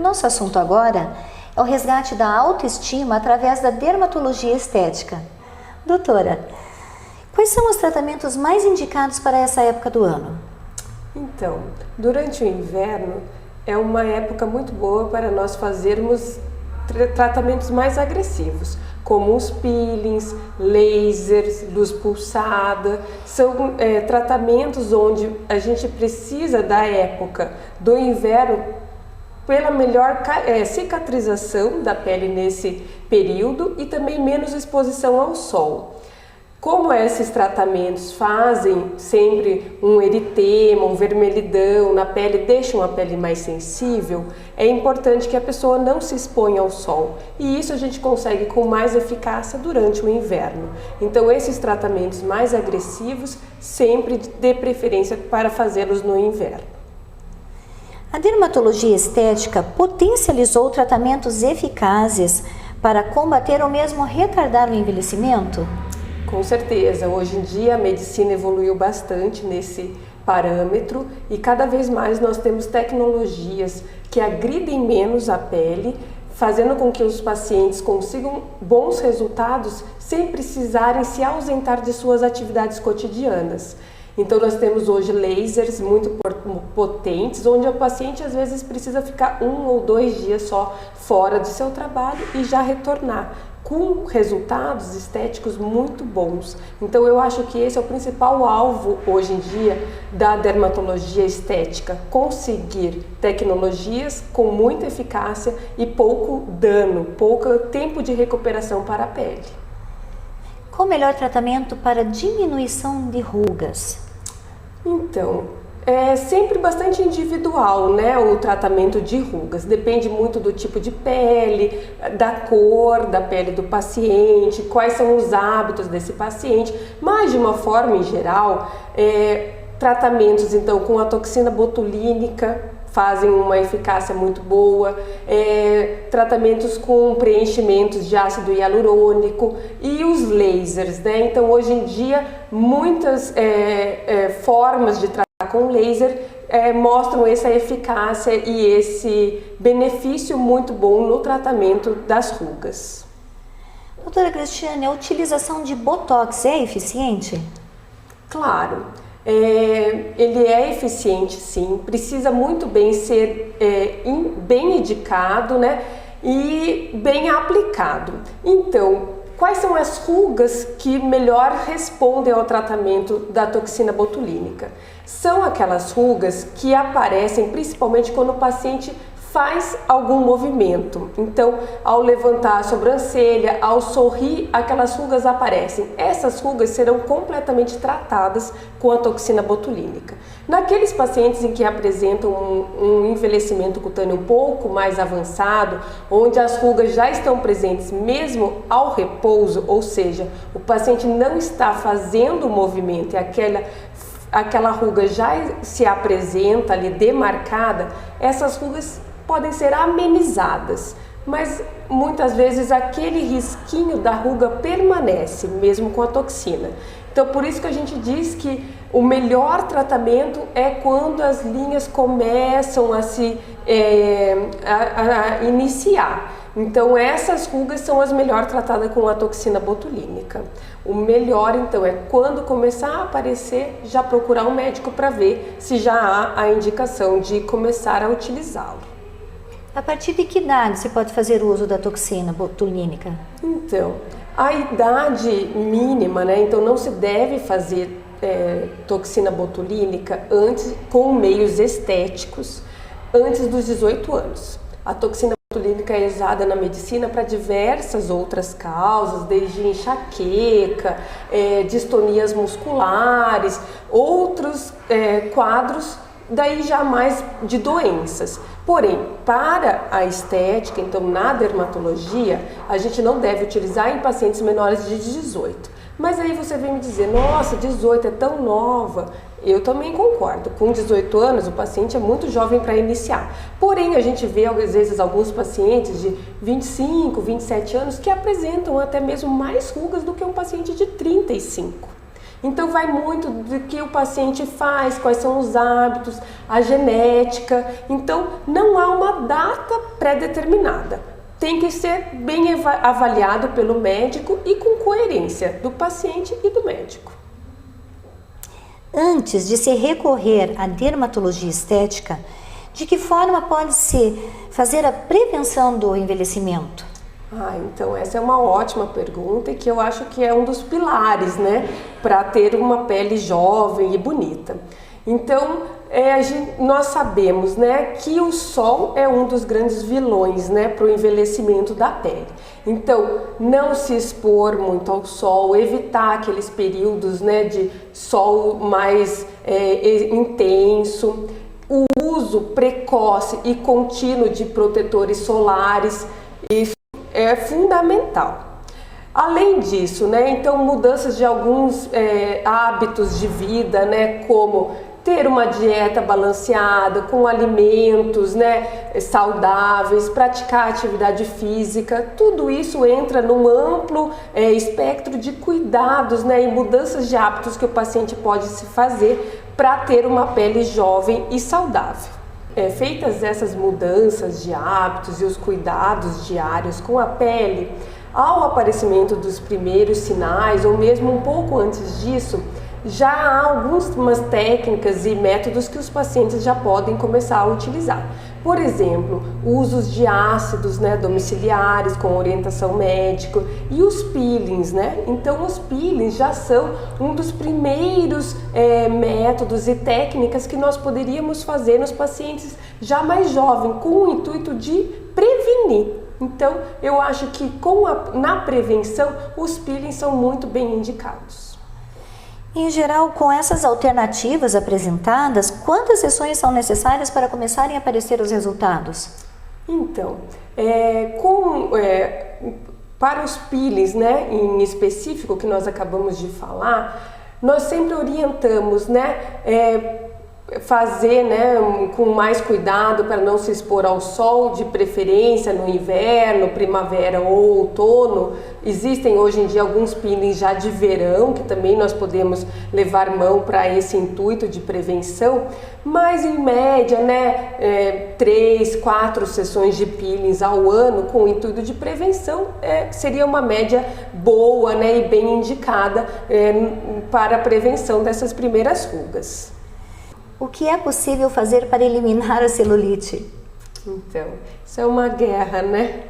nosso assunto agora é o resgate da autoestima através da dermatologia estética. Doutora, quais são os tratamentos mais indicados para essa época do ano? Então, durante o inverno é uma época muito boa para nós fazermos tratamentos mais agressivos, como os peelings, lasers, luz pulsada. São tratamentos onde a gente precisa da época do inverno pela melhor cicatrização da pele nesse período e também menos exposição ao sol. Como esses tratamentos fazem sempre um eritema, um vermelhidão na pele, deixam a pele mais sensível, é importante que a pessoa não se exponha ao sol. E isso a gente consegue com mais eficácia durante o inverno. Então esses tratamentos mais agressivos, sempre dê preferência para fazê-los no inverno. A dermatologia estética potencializou tratamentos eficazes para combater ou mesmo retardar o envelhecimento? Com certeza, hoje em dia a medicina evoluiu bastante nesse parâmetro e cada vez mais nós temos tecnologias que agridem menos a pele, fazendo com que os pacientes consigam bons resultados sem precisarem se ausentar de suas atividades cotidianas. Então nós temos hoje lasers muito potentes, onde o paciente às vezes precisa ficar 1 ou 2 dias só fora do seu trabalho e já retornar, com resultados estéticos muito bons. Então eu acho que esse é o principal alvo hoje em dia da dermatologia estética, conseguir tecnologias com muita eficácia e pouco dano, pouco tempo de recuperação para a pele. Qual o melhor tratamento para diminuição de rugas? Então, é sempre bastante individual, né, o tratamento de rugas. Depende muito do tipo de pele, da cor da pele do paciente, quais são os hábitos desse paciente, mas de uma forma em geral, tratamentos então com a toxina botulínica fazem uma eficácia muito boa, tratamentos com preenchimentos de ácido hialurônico e os lasers, né? Então hoje em dia muitas formas de tratar com laser mostram essa eficácia e esse benefício muito bom no tratamento das rugas. Doutora Cristiane, a utilização de Botox é eficiente? Claro. Ele é eficiente, sim, precisa muito bem ser bem indicado, né, e bem aplicado. Então, quais são as rugas que melhor respondem ao tratamento da toxina botulínica? São aquelas rugas que aparecem principalmente quando o paciente faz algum movimento. Então, ao levantar a sobrancelha, ao sorrir, aquelas rugas aparecem. Essas rugas serão completamente tratadas com a toxina botulínica. Naqueles pacientes em que apresentam um envelhecimento cutâneo um pouco mais avançado, onde as rugas já estão presentes mesmo ao repouso, ou seja, o paciente não está fazendo o movimento e aquela ruga já se apresenta ali demarcada, essas rugas podem ser amenizadas, mas muitas vezes aquele risquinho da ruga permanece, mesmo com a toxina. Então, por isso que a gente diz que o melhor tratamento é quando as linhas começam a se iniciar. Então, essas rugas são as melhor tratadas com a toxina botulínica. O melhor, então, é quando começar a aparecer, já procurar um médico para ver se já há a indicação de começar a utilizá-lo. A partir de que idade se pode fazer uso da toxina botulínica? Então, a idade mínima, né? Então não se deve fazer toxina botulínica antes com meios estéticos antes dos 18 anos. A toxina botulínica é usada na medicina para diversas outras causas, desde enxaqueca, distonias musculares, outros quadros daí já mais de doenças. Porém, para a estética, então na dermatologia, a gente não deve utilizar em pacientes menores de 18. Mas aí você vem me dizer, nossa, 18 é tão nova. Eu também concordo, com 18 anos o paciente é muito jovem para iniciar. Porém, a gente vê às vezes alguns pacientes de 25, 27 anos que apresentam até mesmo mais rugas do que um paciente de 35. Então vai muito do que o paciente faz, quais são os hábitos, a genética. Então não há uma data pré-determinada. Tem que ser bem avaliado pelo médico e com coerência do paciente e do médico. Antes de se recorrer à dermatologia estética, de que forma pode-se fazer a prevenção do envelhecimento? Então essa é uma ótima pergunta e que eu acho que é um dos pilares, né, para ter uma pele jovem e bonita. Então, nós sabemos, né, que o sol é um dos grandes vilões, né, para o envelhecimento da pele. Então, não se expor muito ao sol, evitar aqueles períodos, né, de sol mais intenso, o uso precoce e contínuo de protetores solares, isso é fundamental. Além disso, né, então mudanças de alguns hábitos de vida, né, como ter uma dieta balanceada, com alimentos, né, saudáveis, praticar atividade física, tudo isso entra num amplo espectro de cuidados, né, e mudanças de hábitos que o paciente pode se fazer para ter uma pele jovem e saudável. Feitas essas mudanças de hábitos e os cuidados diários com a pele, ao aparecimento dos primeiros sinais, ou mesmo um pouco antes disso, já há algumas técnicas e métodos que os pacientes já podem começar a utilizar. Por exemplo, usos de ácidos, né, domiciliares com orientação médica e os peelings, né? Então os peelings já são um dos primeiros métodos e técnicas que nós poderíamos fazer nos pacientes já mais jovens, com o intuito de prevenir. Então eu acho que na prevenção os peelings são muito bem indicados. Em geral, com essas alternativas apresentadas, quantas sessões são necessárias para começarem a aparecer os resultados? Então, para os peelings, né, em específico que nós acabamos de falar, nós sempre orientamos, né, fazer, né, com mais cuidado para não se expor ao sol, de preferência no inverno, primavera ou outono. Existem hoje em dia alguns peelings já de verão que também nós podemos levar mão para esse intuito de prevenção, mas em média, né, 3, 4 sessões de peelings ao ano com o intuito de prevenção seria uma média boa, né, e bem indicada para a prevenção dessas primeiras rugas. O que é possível fazer para eliminar a celulite? Então, isso é uma guerra, né?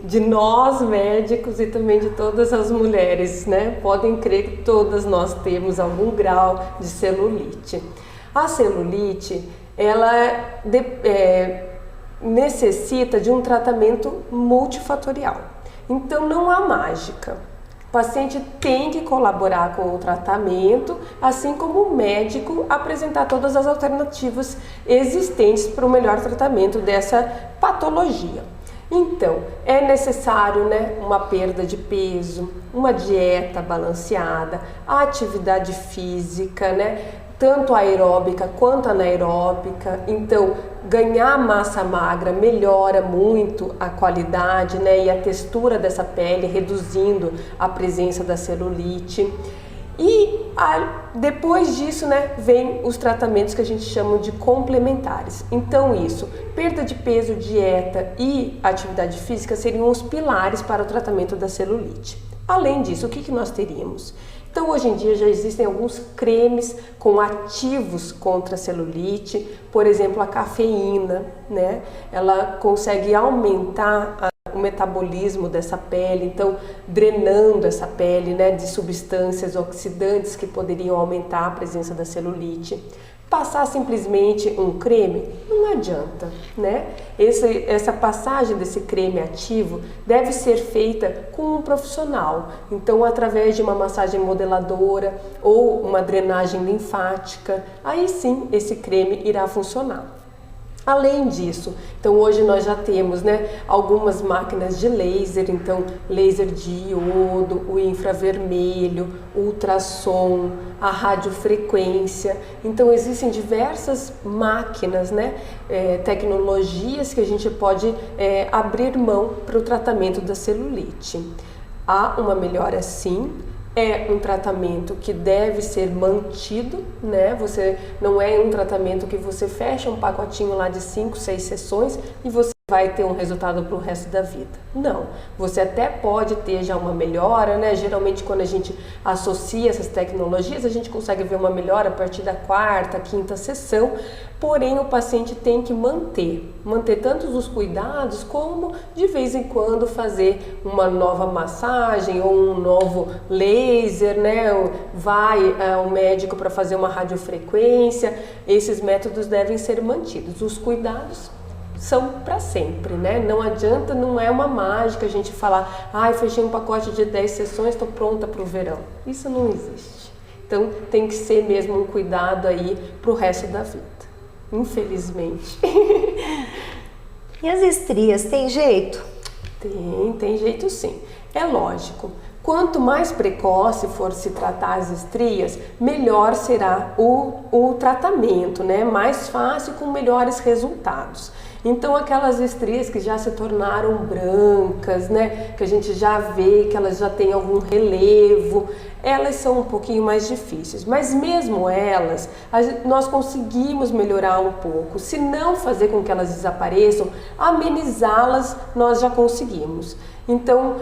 De nós médicos e também de todas as mulheres, né? Podem crer que todas nós temos algum grau de celulite. A celulite, ela necessita de um tratamento multifatorial. Então, não há mágica. O paciente tem que colaborar com o tratamento, assim como o médico apresentar todas as alternativas existentes para o melhor tratamento dessa patologia. Então, é necessário, né, uma perda de peso, uma dieta balanceada, a atividade física, né, tanto aeróbica quanto anaeróbica. Então, ganhar massa magra melhora muito a qualidade, né, e a textura dessa pele, reduzindo a presença da celulite. E depois disso, né, vem os tratamentos que a gente chama de complementares. Então isso, perda de peso, dieta e atividade física seriam os pilares para o tratamento da celulite. Além disso, o que nós teríamos? Então, hoje em dia já existem alguns cremes com ativos contra a celulite, por exemplo, a cafeína, né? Ela consegue aumentar o metabolismo dessa pele, então drenando essa pele, né, de substâncias oxidantes que poderiam aumentar a presença da celulite. Passar simplesmente um creme não adianta, né? Essa passagem desse creme ativo deve ser feita com um profissional, então através de uma massagem modeladora ou uma drenagem linfática, aí sim esse creme irá funcionar. Além disso, então hoje nós já temos, né, algumas máquinas de laser, então laser de iodo, o infravermelho, o ultrassom, a radiofrequência. Então existem diversas máquinas, né, tecnologias que a gente pode abrir mão para o tratamento da celulite. Há uma melhora sim, É um tratamento que deve ser mantido, né? Você não é um tratamento que você fecha um pacotinho lá de 5, 6 sessões e você vai ter um resultado para o resto da vida. Não, você até pode ter já uma melhora, né? Geralmente quando a gente associa essas tecnologias, a gente consegue ver uma melhora a partir da 4ª, 5ª sessão, porém o paciente tem que manter tantos os cuidados como de vez em quando fazer uma nova massagem ou um novo laser, né? Vai ao médico para fazer uma radiofrequência. Esses métodos devem ser mantidos. Os cuidados são para sempre, né? Não adianta, não é uma mágica a gente falar, fechei um pacote de 10 sessões, estou pronta para o verão. Isso não existe. Então tem que ser mesmo um cuidado aí para o resto da vida, infelizmente. E as estrias, tem jeito? Tem jeito sim. É lógico. Quanto mais precoce for se tratar as estrias, melhor será o tratamento, né? Mais fácil, com melhores resultados. Então aquelas estrias que já se tornaram brancas, né, que a gente já vê que elas já têm algum relevo, elas são um pouquinho mais difíceis, mas mesmo elas, nós conseguimos melhorar um pouco. Se não fazer com que elas desapareçam, amenizá-las nós já conseguimos. Então,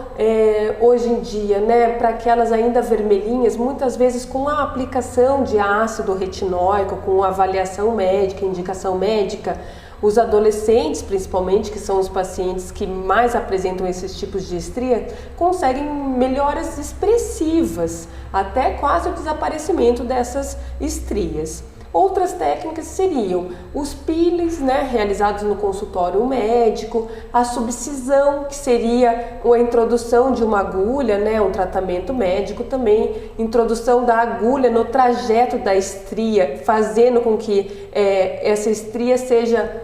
hoje em dia, né, para aquelas ainda vermelhinhas, muitas vezes com a aplicação de ácido retinóico, com avaliação médica, indicação médica, os adolescentes, principalmente, que são os pacientes que mais apresentam esses tipos de estria, conseguem melhoras expressivas, até quase o desaparecimento dessas estrias. Outras técnicas seriam os peelings, né, realizados no consultório médico, a subcisão, que seria a introdução de uma agulha, né, um tratamento médico também, introdução da agulha no trajeto da estria, fazendo com que essa estria seja,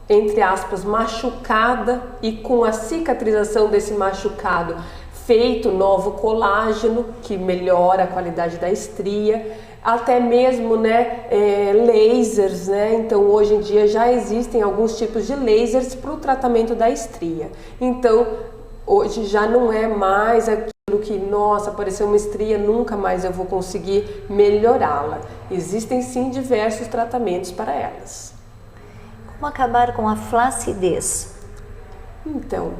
entre aspas, machucada, e com a cicatrização desse machucado feito novo colágeno, que melhora a qualidade da estria. Até mesmo, né, lasers, né? Então hoje em dia já existem alguns tipos de lasers para o tratamento da estria. Então hoje já não é mais aquilo que, nossa, apareceu uma estria, nunca mais eu vou conseguir melhorá-la. Existem sim diversos tratamentos para elas. Como acabar com a flacidez? Então,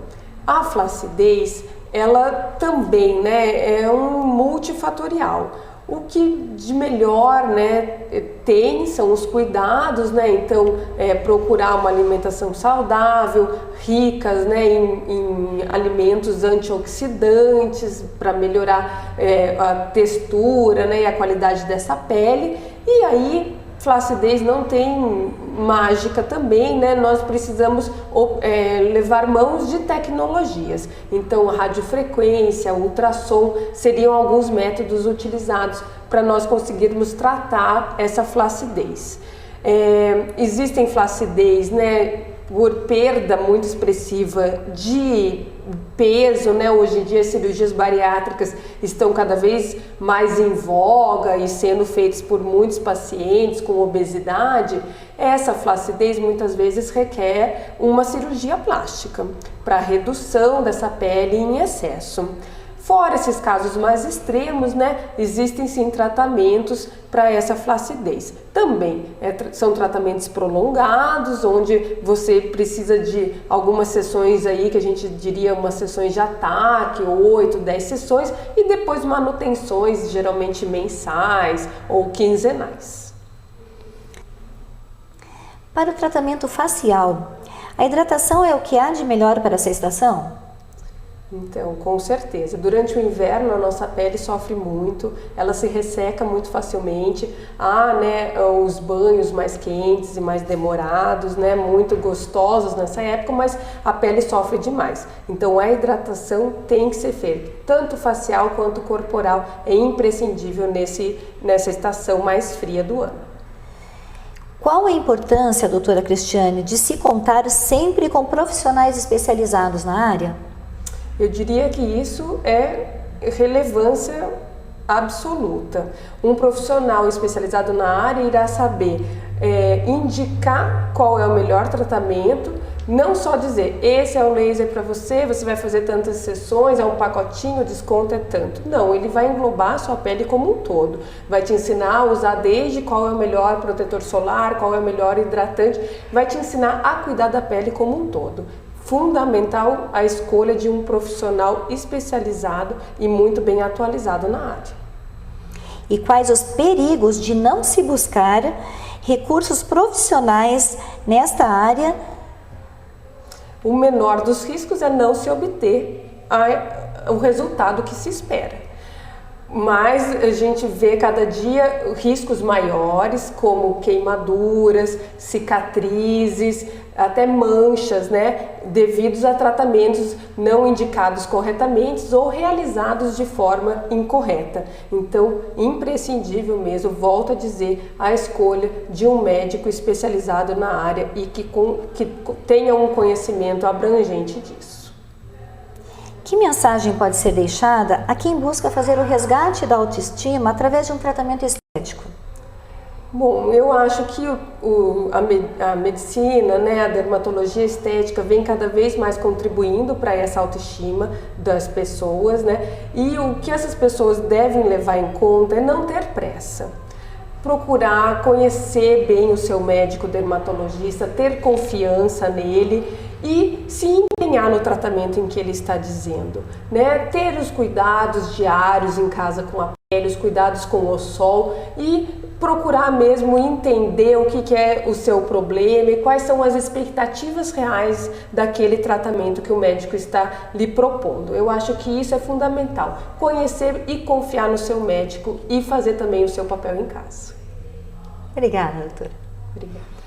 a flacidez, ela também, né, é um multifatorial. O que de melhor, né, tem são os cuidados, né? Então, procurar uma alimentação saudável, ricas, né, em alimentos antioxidantes para melhorar a textura, né, e a qualidade dessa pele. E aí, flacidez não tem mágica também, né? Nós precisamos levar mãos de tecnologias. Então, radiofrequência, ultrassom seriam alguns métodos utilizados para nós conseguirmos tratar essa flacidez. Existem flacidez, né, por perda muito expressiva de peso, né? Hoje em dia as cirurgias bariátricas estão cada vez mais em voga e sendo feitas por muitos pacientes com obesidade. Essa flacidez muitas vezes requer uma cirurgia plástica para redução dessa pele em excesso. Fora esses casos mais extremos, né, existem sim tratamentos para essa flacidez. Também são tratamentos prolongados, onde você precisa de algumas sessões aí, que a gente diria umas sessões de ataque, 8, 10 sessões, e depois manutenções, geralmente mensais ou quinzenais. Para o tratamento facial, a hidratação é o que há de melhor para essa estação? Então, com certeza. Durante o inverno a nossa pele sofre muito, ela se resseca muito facilmente. Há, né, os banhos mais quentes e mais demorados, né, muito gostosos nessa época, mas a pele sofre demais. Então a hidratação tem que ser feita, tanto facial quanto corporal, é imprescindível nessa estação mais fria do ano. Qual a importância, doutora Cristiane, de se contar sempre com profissionais especializados na área? Eu diria que isso é relevância absoluta. Um profissional especializado na área irá saber indicar qual é o melhor tratamento, Não só dizer, esse é o laser para você, você vai fazer tantas sessões, é um pacotinho, o desconto é tanto. Não, ele vai englobar a sua pele como um todo. Vai te ensinar a usar desde qual é o melhor protetor solar, qual é o melhor hidratante, vai te ensinar a cuidar da pele como um todo. Fundamental a escolha de um profissional especializado e muito bem atualizado na área. E quais os perigos de não se buscar recursos profissionais nesta área? O menor dos riscos é não se obter o resultado que se espera. Mas a gente vê cada dia riscos maiores, como queimaduras, cicatrizes, até manchas, né, devidos a tratamentos não indicados corretamente ou realizados de forma incorreta. Então, imprescindível mesmo, volto a dizer, a escolha de um médico especializado na área e que tenha um conhecimento abrangente disso. Que mensagem pode ser deixada a quem busca fazer o resgate da autoestima através de um tratamento estético? Bom, eu acho que a medicina, né, a dermatologia estética vem cada vez mais contribuindo para essa autoestima das pessoas, né? E o que essas pessoas devem levar em conta é não ter pressa. Procurar conhecer bem o seu médico dermatologista, ter confiança nele e se empenhar no tratamento em que ele está dizendo, né? Ter os cuidados diários em casa com a pele, os cuidados com o sol e procurar mesmo entender o que é o seu problema e quais são as expectativas reais daquele tratamento que o médico está lhe propondo. Eu acho que isso é fundamental, conhecer e confiar no seu médico e fazer também o seu papel em casa. Obrigada, doutora. Obrigada.